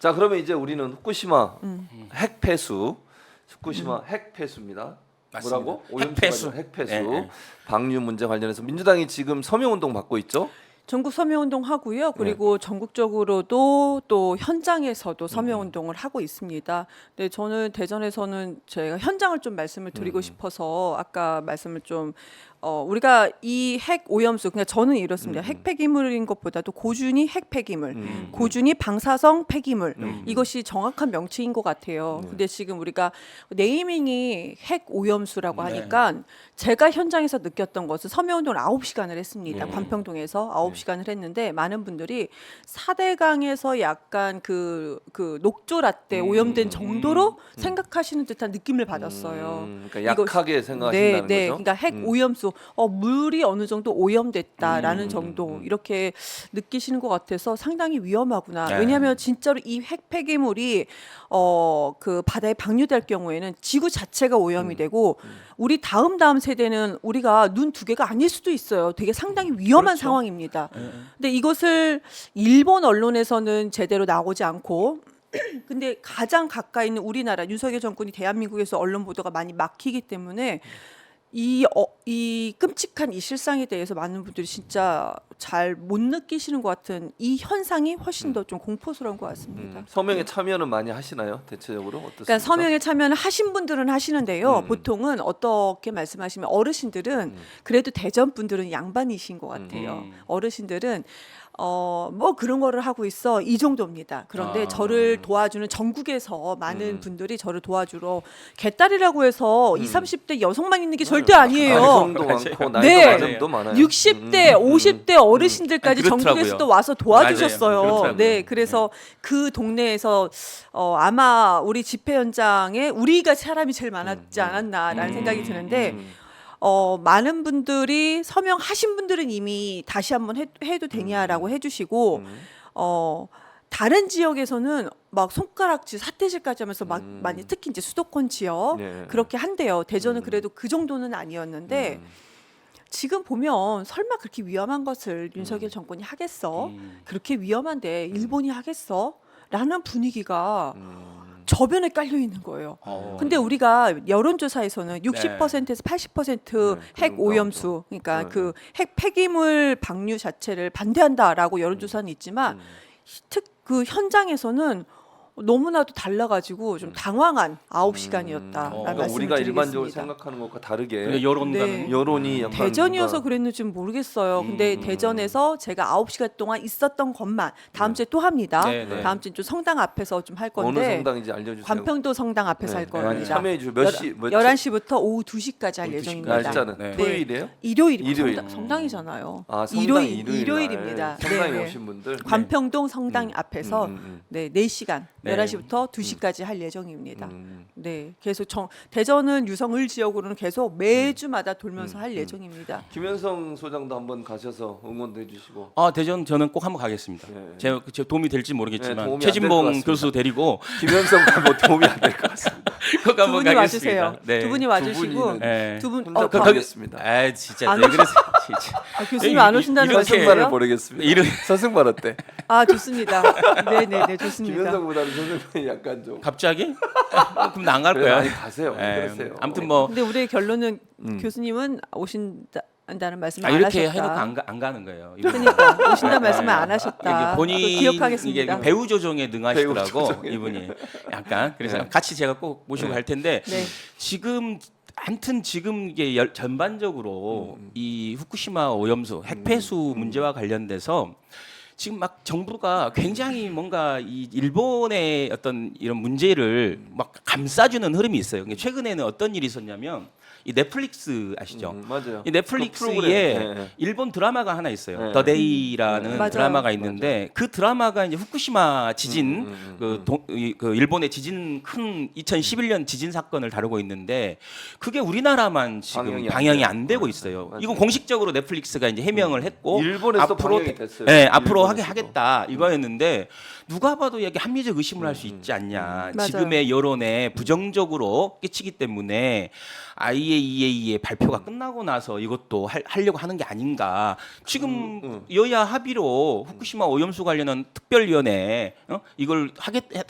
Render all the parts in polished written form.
자, 그러면 이제 우리는 후쿠시마 핵 폐수, 후쿠시마 핵 폐수입니다. 맞습니다. 뭐라고? 핵폐수. 핵폐수. 네, 네. 방류 문제 관련해서 민주당이 지금 서명 운동 받고 있죠? 전국 서명운동 하고요. 그리고 전국적으로도 또 현장에서도 서명운동을 하고 있습니다. 네, 저는 대전에서는 제가 현장을 좀 말씀을 드리고 싶어서 아까 말씀을 좀 우리가 이 핵 오염수, 그러니까 저는 이렇습니다. 핵 폐기물인 것보다도 고준위 핵 폐기물, 고준위 방사성 폐기물 이것이 정확한 명칭인 것 같아요. 근데 지금 우리가 네이밍이 핵 오염수라고 하니까 제가 현장에서 느꼈던 것은 서명운동을 9시간을 했습니다. 관평동에서 9시간을 했는데 많은 분들이 4대강에서 약간 그 녹조 라떼 오염된 정도로 생각하시는 듯한 느낌을 받았어요. 그러니까 약하게 생각하신다는 네, 거죠? 그러니까 핵 오염수, 물이 어느 정도 오염됐다라는 정도 이렇게 느끼시는 것 같아서 상당히 위험하구나. 네. 왜냐하면 진짜로 이 핵 폐기물이 그 바다에 방류될 경우에는 지구 자체가 오염이 되고 우리 다음 세대는 우리가 눈 두 개가 아닐 수도 있어요. 되게 상당히 위험한 상황입니다. 근데 이것을 일본 언론에서는 제대로 나오지 않고 근데 가장 가까이 있는 우리나라 윤석열 정권이 대한민국에서 언론 보도가 많이 막히기 때문에 이 끔찍한 이 실상에 대해서 많은 분들이 진짜 잘 못 느끼시는 것 같은 이 현상이 훨씬 더 좀 공포스러운 것 같습니다. 서명에 참여는 많이 하시나요? 대체적으로 어떻습니까? 그러니까 서명에 참여는 하신 분들은 하시는데요. 보통은 어떻게 말씀하시면 어르신들은 그래도 대전 분들은 양반이신 것 같아요. 어르신들은 뭐 그런 거를 하고 있어 이 정도입니다. 그런데 저를 도와주는 전국에서 많은 분들이 저를 도와주러 개딸이라고 해서 20, 30대 여성만 있는 게 절대 아니에요. 나이성도 많고 나이도 네. 많음도 많아요. 60대, 50대 어르신들까지 그렇더라고요. 전국에서도 와서 도와주셨어요. 맞아요. 그렇더라고요. 네, 그래서 그 동네에서 아마 우리 집회 현장에 우리가 사람이 제일 많았지 않았나라는 생각이 드는데 많은 분들이 서명하신 분들은 이미 다시 한번 해도 되냐라고 해주시고 다른 지역에서는 막 손가락질, 사태질까지 하면서 막 많이 특히 이제 수도권 지역 네. 그렇게 한대요. 대전은 그래도 그 정도는 아니었는데 지금 보면 설마 그렇게 위험한 것을 윤석열 정권이 하겠어? 그렇게 위험한데 일본이 하겠어? 라는 분위기가 저변에 깔려 있는 거예요. 근데 우리가 여론조사에서는 60%에서 80% 핵 오염수, 그러니까 그 핵 폐기물 방류 자체를 반대한다라고 여론조사는 있지만 그 현장에서는 너무나도 달라가지고 좀 당황한 9시간이었다라는 그러니까 말씀을 우리가 일반적으로 드리겠습니다. 생각하는 것과 다르게 그러니까 여론가는 네. 여론이 약간 대전이어서 뭔가 그랬는지 모르겠어요. 근데 대전에서 제가 9시간 동안 있었던 것만 다음 주에 또 합니다. 네, 네. 다음 주에 좀 성당 앞에서 좀 할 어느 건데 성당인지 알려주세요. 관평도 성당 앞에서 할 네, 많이 겁니다. 참여해 주세요. 몇 시? 몇 11시부터 오후 2시까지 할 2시까지. 예정입니다. 날짜는 네. 토요일이에요? 일요일. 일요일. 성당이잖아요. 아, 성당 일요일입니다. 성당에 네. 오신 분들. 관평동 성당 앞에서 네, 4시간, 네. 11시부터 2시까지 할 예정입니다. 네, 계속 대전은 유성을 지역으로는 계속 매주마다 돌면서 할 예정입니다. 김현성 소장도 한번 가셔서 응원도 해주시고. 대전 저는 꼭 한번 가겠습니다. 네. 제가 도움이 될지 네, 모르겠지만 도움이 안될것 최진봉 같습니다. 교수 데리고 김현성도 뭐 도움이 안 될 것 같습니다. 꼭 두 한번 분이 가겠습니다. 와주세요. 네. 두 분이 와주시고 분이는 네. 두 분 혼자 거- 가겠습니다. 아 진짜 안 왜 그러세요? 진짜. 교수님 안 오신다는 이렇게 서승만을 말씀이에요? 보내겠습니다. 이런- 서승만 어때? 아 좋습니다. 네네네 좋습니다. 김현성보다는 서승만이 약간 좀. 갑자기? 그럼 나 안 갈 그래, 거야. 많이 가세요. 예, 그러세요. 아무튼 뭐 근데 우리의 결론은 교수님은 오신다는 말씀을 안 이렇게 하셨다. 해놓고 안 가는 거예요. 이거. 그러니까 오신다는 말씀을 안 이게 하셨다. 본인 그거 기억하겠습니다. 이게 배우 조정에 능하시더라고 배우 조정에. 이분이 약간 그래서 네. 같이 제가 꼭 모시고 네. 갈 텐데 네. 지금 이게 전반적으로 이 후쿠시마 오염수 핵폐수 문제와 관련돼서 지금 막 정부가 굉장히 뭔가 이 일본의 어떤 이런 문제를 막 감싸주는 흐름이 있어요. 근데 최근에는 어떤 일이 있었냐면 이 넷플릭스 아시죠? 맞아요. 이 그 넷플릭스에 프로그램. 네. 일본 드라마가 하나 있어요. 네. 더 데이라는 맞아요. 드라마가 있는데 그 드라마가 이제 후쿠시마 지진 그 일본의 지진 큰 2011년 지진 사건을 다루고 있는데 그게 우리나라만 지금 방영이 안 되고 있어요. 맞아요. 이거 공식적으로 넷플릭스가 이제 해명을 했고 일본에서도 앞으로 방영이 됐어요. 네, 앞으로 일본에서도. 하겠다 이거였는데 누가 봐도 여기 합리적 의심을 할 수 있지 않냐. 맞아요. 지금의 여론에 부정적으로 끼치기 때문에 IAEA의 발표가 끝나고 나서 이것도 하려고 하는 게 아닌가. 지금 여야 합의로 후쿠시마 오염수 관련한 특별위원회 이걸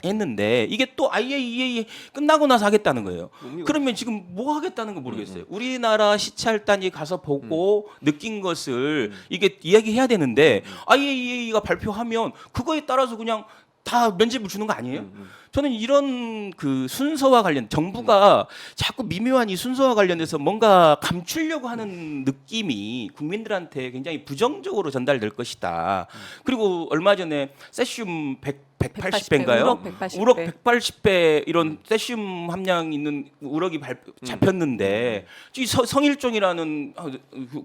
했는데 이게 또 IAEA 끝나고 나서 하겠다는 거예요. 그러면 지금 뭐 하겠다는 거 모르겠어요. 우리나라 시찰단이 가서 보고 느낀 것을 이게 이야기해야 되는데 IAEA가 발표하면 그거에 따라서 그냥 다 면죄부 주는 거 아니에요? 저는 이런 그 순서와 관련 정부가 자꾸 미묘한 이 순서와 관련해서 뭔가 감추려고 하는 느낌이 국민들한테 굉장히 부정적으로 전달될 것이다. 그리고 얼마 전에 세슘 180배인가요? 우럭 180배. 우럭 180배 이런 세슘 함량 있는 우럭이 잡혔는데 이 성일종이라는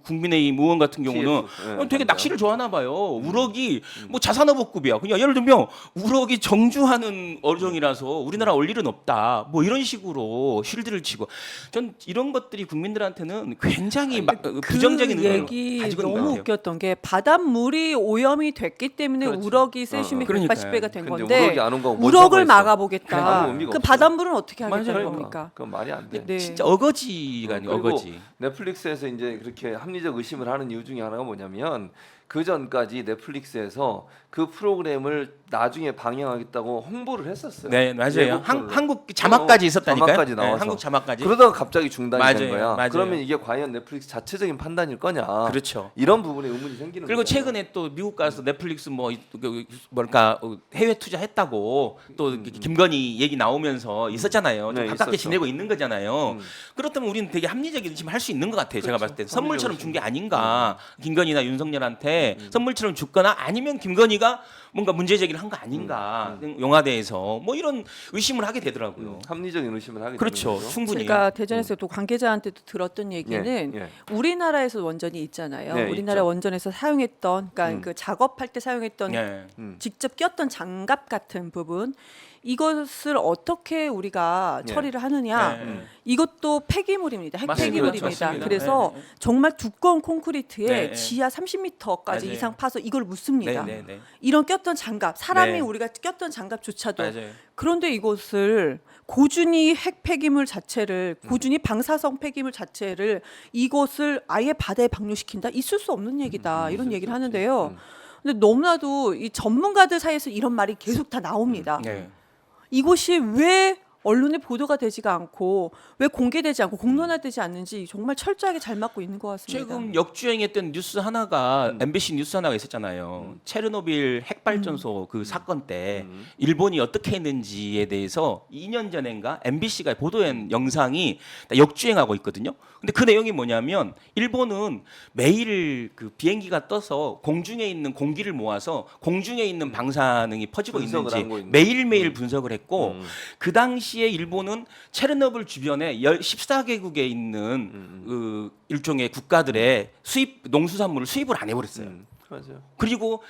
국민의힘 의원 같은 경우는 되게 낚시를 좋아하나 봐요. 우럭이 뭐 자산어법급이야. 그냥 예를 들면 우럭이 정주하는 어종이라서 우리나라 올 일은 없다. 뭐 이런 식으로 쉴드를 치고 전 이런 것들이 국민들한테는 굉장히 부정적인 그 의미를 얘기 가지고 있는 것 너무 같아요. 웃겼던 게 바닷물이 오염이 됐기 때문에 그렇지. 우럭이 세슘이 그러니까요. 180배가 된 근데 건데 우럭이 안 온 거하고 뭔 우럭을 상관이 있어? 막아보겠다. 아무 의미가 그 없어. 바닷물은 어떻게 하겠다는 맞아요. 겁니까? 그건 말이 안 돼. 네. 진짜 어거지가 아니에요. 그리고 어거지. 넷플릭스에서 이제 그렇게 합리적 의심을 하는 이유 중에 하나가 뭐냐면 그 전까지 넷플릭스에서 그 프로그램을 나중에 방영하겠다고 홍보를 했었어요. 네, 맞아요. 예고편으로. 한국 자막까지 있었다니까요. 자막까지 네, 나와서. 한국 자막까지. 그러다가 갑자기 중단이 된 맞아요, 거야. 맞아요. 그러면 이게 과연 넷플릭스 자체적인 판단일 거냐? 그렇죠. 이런 부분에 의문이 생기는 그리고 거잖아요. 최근에 또 미국 가서 넷플릭스 뭘까 해외 투자했다고 또 김건희 얘기 나오면서 있었잖아요. 좀 네, 가깝게 있었죠. 지내고 있는 거잖아요. 그렇다면 우리는 되게 합리적인 의심을 할 수 있는 것 같아요. 제가 봤을 때 선물처럼 준 게 아닌가. 김건희나 윤석열한테 선물처럼 줬거나 아니면 김건희가 뭔가 문제 제기를 한 거 아닌가. 영화대에서 뭐 이런 의심을 하게 되더라고요. 합리적인 의심을 하게 그렇죠. 되는 거죠. 충분히. 제가 대전에서 또 관계자한테도 들었던 얘기는 예. 우리나라에서 원전이 있잖아요. 네, 우리나라 있죠. 원전에서 사용했던, 그러니까 그 작업할 때 사용했던 네. 직접 꼈던 장갑 같은 부분, 이것을 어떻게 우리가 네. 처리를 하느냐, 네. 이것도 폐기물입니다. 핵 맞습니다. 폐기물입니다. 맞습니다. 그래서 네. 정말 두꺼운 콘크리트에 네. 지하 30m까지 맞아요. 이상 파서 이걸 묻습니다. 네, 네, 네. 이런 꼈던 장갑, 사람이 네. 우리가 꼈던 장갑조차도 맞아요. 그런데 이것을 고준위 핵 폐기물 자체를 고준위 방사성 폐기물 자체를 이것을 아예 바다에 방류시킨다? 있을 수 없는 얘기다. 이런 얘기를 하는데요. 근데 너무나도 이 전문가들 사이에서 이런 말이 계속 다 나옵니다. 네. 이것이 왜 언론에 보도가 되지가 않고 왜 공개되지 않고 공론화되지 않는지 정말 철저하게 잘 맞고 있는 것 같습니다. 최근 역주행했던 뉴스 하나가 MBC 뉴스 하나가 있었잖아요. 체르노빌 핵발전소 그 사건 때 일본이 어떻게 했는지에 대해서 2년 전인가 MBC가 보도한 영상이 역주행하고 있거든요. 근데 그 내용이 뭐냐면 일본은 매일 그 비행기가 떠서 공중에 있는 공기를 모아서 공중에 있는 방사능이 퍼지고 분석을 있는지 하고 있는 매일매일 분석을 했고 그 당시에 일본은 체르노빌 주변에 14개국에 있는 그 일종의 국가들의 농수산물을 수입을 안 해버렸어요. 맞아요. 그리고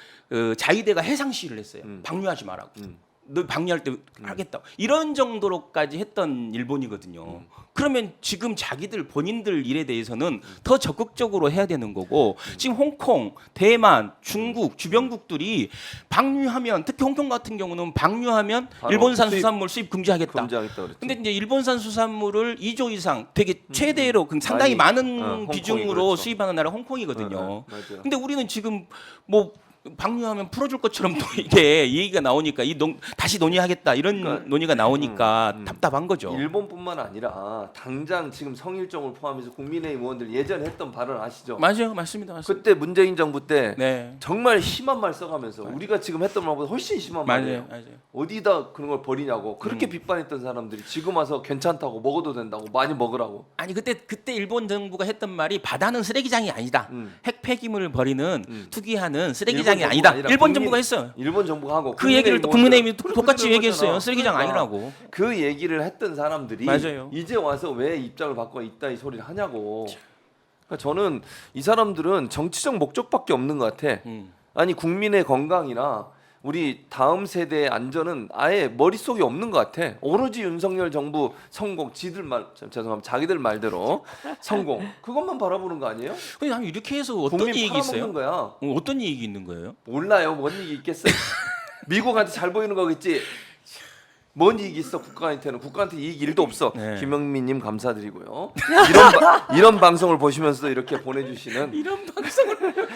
자위대가 해상 시위를 했어요. 방류하지 말라고. 너 방류할 때 하겠다. 이런 정도로까지 했던 일본이거든요. 그러면 지금 자기들 본인들 일에 대해서는 더 적극적으로 해야 되는 거고 지금 홍콩, 대만, 중국 주변국들이 방류하면 특히 홍콩 같은 경우는 방류하면 바로 일본산 수산물 수입 금지하겠다. 금지하겠다 그랬죠. 근데 이제 일본산 수산물을 2조 이상 되게 최대로 상당히 많이, 많은 홍콩이 비중으로 그렇죠. 수입하는 나라 홍콩이거든요. 맞아요. 근데 우리는 지금 뭐 방류하면 풀어줄 것처럼 또 이게 얘기가 나오니까 다시 논의하겠다 이런 그러니까, 논의가 나오니까 답답한 거죠. 일본뿐만 아니라 당장 지금 성일종을 포함해서 국민의힘 의원들 예전에 했던 발언 아시죠? 맞아요, 맞습니다. 그때 문재인 정부 때 네, 정말 심한 말 써가면서 우리가 지금 했던 말보다 훨씬 심한 말이에요. 맞아요. 어디다 그런 걸 버리냐고 그렇게 비판했던 사람들이 지금 와서 괜찮다고 먹어도 된다고 많이 먹으라고. 아니 그때 일본 정부가 했던 말이 바다는 쓰레기장이 아니다. 핵 폐기물을 버리는 투기하는 쓰레기장이 일본 아니다. 정부가 아니라 일본 국민- 정부가 했어요. 일본 정부가 하고 그 얘기를 또 국민의힘이 그렇게 똑같이 그런 얘기했어요. 거잖아. 쓰레기장 그러니까 아니라고. 그 얘기를 했던 사람들이 맞아요. 이제 와서 왜 입장을 바꿔 이따 이 소리를 하냐고. 그러니까 저는 이 사람들은 정치적 목적밖에 없는 것 같아. 아니 국민의 건강이나 우리 다음 세대의 안전은 아예 머릿속에 없는 것 같아. 오로지 윤석열 정부 성공, 죄송합니다. 자기들 말대로 성공 그것만 바라보는 거 아니에요? 근데 나는 이렇게 해서 어떤 국민 이익이 팔아먹는 있어요? 거야. 어떤 이익이 있는 거예요? 몰라요. 뭔 얘기 있겠어요? 미국한테 잘 보이는 거겠지. 뭔 이익이 있어 국가한테는. 국가한테 이익 1도 없어. 네. 김영민님 감사드리고요. 이런 방송을 보시면서도 이렇게 보내주시는 이런 방송을